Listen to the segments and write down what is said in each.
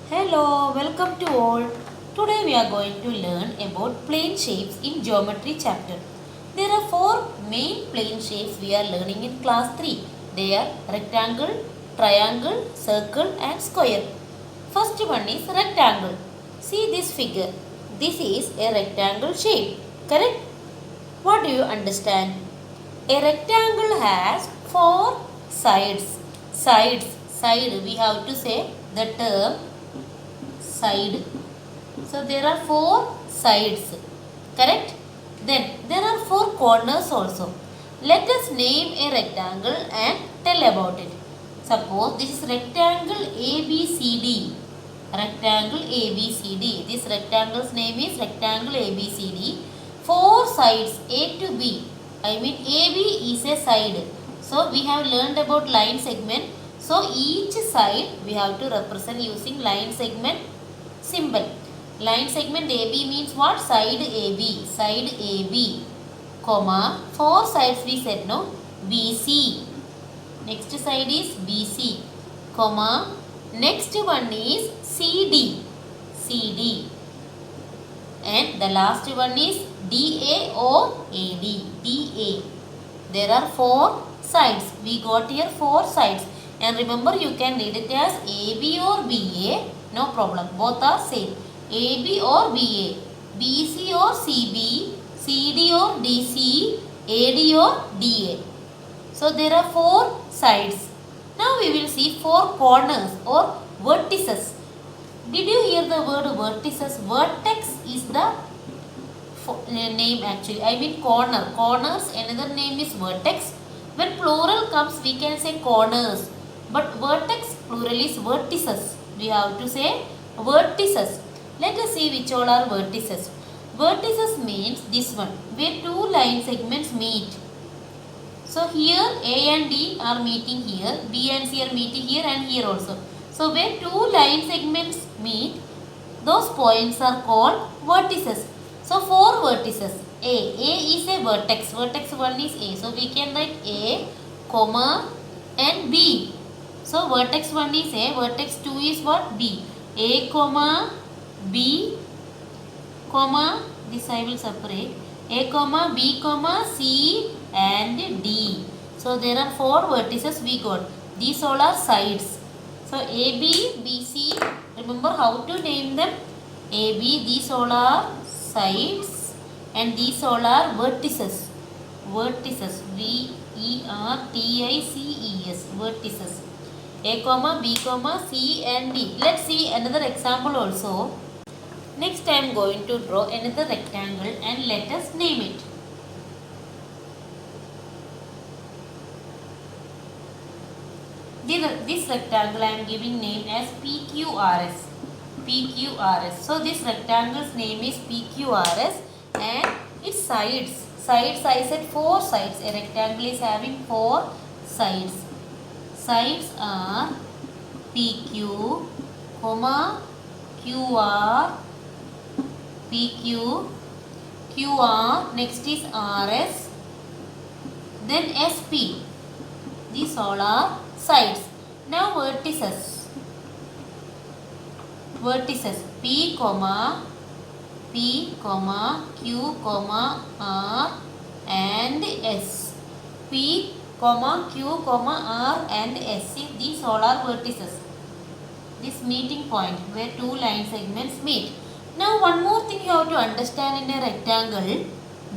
Hello, welcome to all. Today we are going to learn about plane shapes in geometry chapter. There are four main plane shapes we are learning in class 3. They are rectangle, triangle, circle and square. First one is rectangle. See this figure. This is a rectangle shape. Correct? What do you understand? A rectangle has four sides. Side. We have to say the term side. So there are four sides. Correct? Then there are four corners also. Let us name a rectangle and tell about it. Suppose this is rectangle ABCD. Rectangle ABCD. This rectangle's name is rectangle ABCD. Four sides A to B. I mean AB is a side. So we have learned about line segment. So each side we have to represent using line segment symbol. Line segment AB means what? Side AB. Side AB. Comma. Four sides we said no. BC. Next side is BC. Comma. Next one is CD. CD. And the last one is DA or AD. DA. There are four sides. We got here four sides. And remember you can read it as AB or BA. No problem. Both are same. AB or BA. BC or CB. CD or DC. AD or DA. So there are four sides. Now we will see four corners or vertices. Did you hear the word vertices? Vertex is the name actually. I mean corner. Corners, another name is vertex. When plural comes we can say corners. But vertex plural is vertices. We have to say vertices. Let us see which all are vertices. Vertices means this one where two line segments meet. So here A and D are meeting here, B and C are meeting here and here also. So where two line segments meet, those points are called vertices. So four vertices. A is a vertex. Vertex 1 is A. So we can write A, comma and B. So vertex 1 is A, vertex 2 is what? B. A, comma, B, comma, this I will separate. A, comma, B, comma, C and D. So there are four vertices we got. These all are sides. So AB, BC, remember how to name them? AB, these all are sides and these all are vertices. Vertices, V-E-R-T-I-C-E-S, vertices. A, comma, B, comma, C and D. Let's see another example also. Next I am going to draw another rectangle and let us name it. This rectangle I am giving name as PQRS. PQRS. So this rectangle's name is PQRS and its sides. Sides I said four sides. A rectangle is having four sides. Sides are PQ, comma, QR, PQ, QR, next is RS, then SP. These all are sides. Now vertices. Vertices P, comma, Q, comma, R and S. P, comma, Q, comma, R and S. See, these all are vertices. This meeting point where two line segments meet. Now one more thing you have to understand in a rectangle,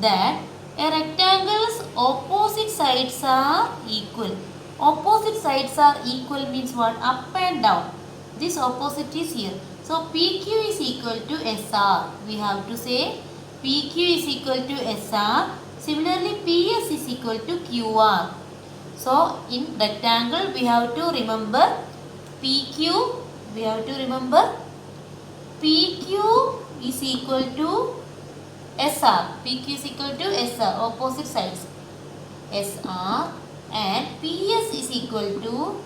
that a rectangle's opposite sides are equal. Opposite sides are equal means what? Up and down. This opposite is here. So PQ is equal to SR. We have to say PQ is equal to SR. Similarly PS is equal to QR. So in rectangle we have to remember PQ. We have to remember PQ is equal to SR. PQ is equal to SR. Opposite sides. SR. And PS is equal to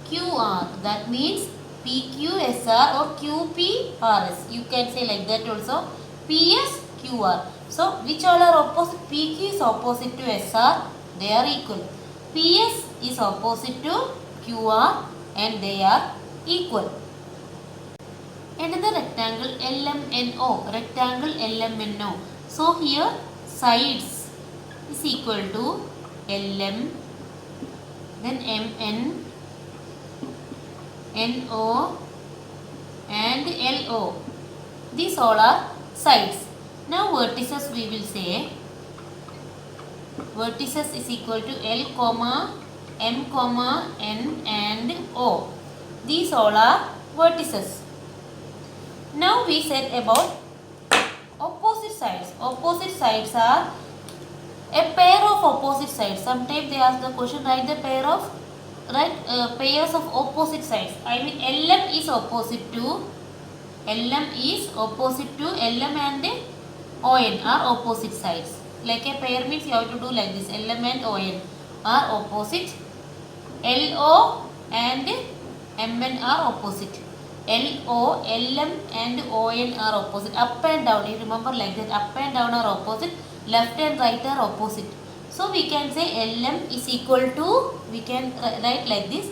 QR. That means PQSR or QPRS. You can say like that also. PS, QR. So which all are opposite? PQ is opposite to SR. They are equal. PS is opposite to QR and they are equal. rectangle LMNO. Rectangle LMNO. So here sides is equal to LM, then MN, NO and LO. These all are sides. Now vertices we will say vertices is equal to L comma M comma N and O. These all are vertices. Now we said about opposite sides. Opposite sides are a pair of opposite sides. Sometimes they ask the question, write the pair of pairs of opposite sides. I mean LM is opposite to LM and ON are opposite sides. Like a pair means you have to do like this. LM and ON are opposite. LO and MN are opposite. LO, LM and ON are opposite. Up and down, you remember like that. Up and down are opposite. Left and right are opposite. So we can say LM is equal to, we can write like this.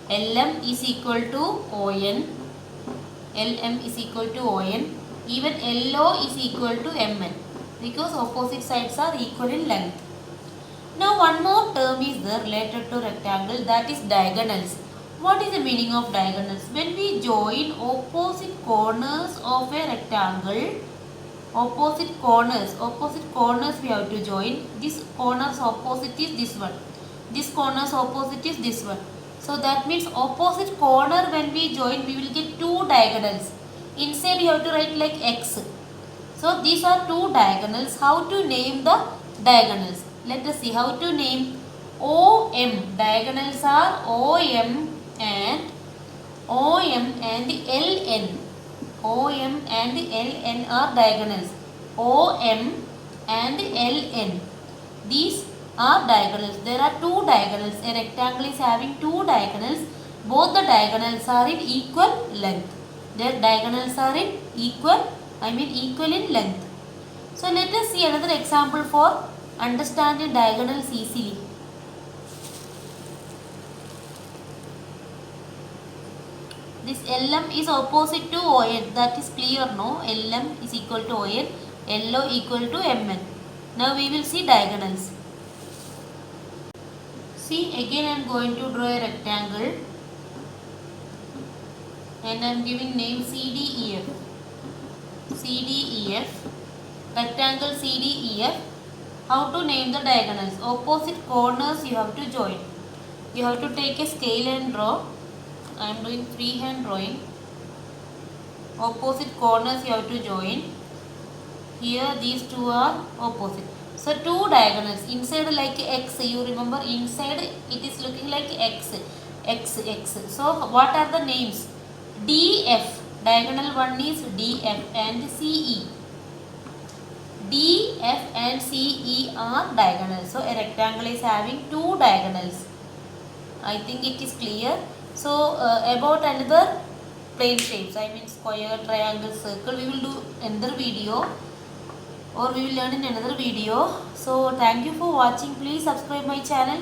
LM is equal to ON. LM is equal to ON. Even LO is equal to MN. Because opposite sides are equal in length. Now one more term is there related to rectangle, that is diagonals. What is the meaning of diagonals? When we join opposite corners of a rectangle, opposite corners we have to join. This corner's opposite is this one. This corner's opposite is this one. So that means opposite corner when we join, we will get two diagonals. Inside you have to write like X. So these are two diagonals. How to name the diagonals? Let us see how to name. OM. Diagonals are OM and LN. OM and LN are diagonals. OM and LN. These are diagonals. There are two diagonals. A rectangle is having two diagonals. Both the diagonals are in equal length. Their diagonals are in equal in length. So let us see another example for understanding diagonals easily. This LM is opposite to ON. That is clear, no? LM is equal to ON. LO equal to MN. Now we will see diagonals. See, again I am going to draw a rectangle. And I am giving name CDEF. CDEF. Rectangle CDEF. How to name the diagonals? Opposite corners you have to join. You have to take a scale and draw. I am doing freehand drawing. Opposite corners you have to join. Here these two are opposite. So two diagonals. Inside like X. You remember inside it is looking like X. So what are the names? DF. Diagonal one is DF and CE. DF and CE are diagonals. So a rectangle is having two diagonals. I think it is clear. So about another plane shapes, I mean square, triangle, circle, we will do another video or we will learn in another video. So thank you for watching. Please subscribe my channel.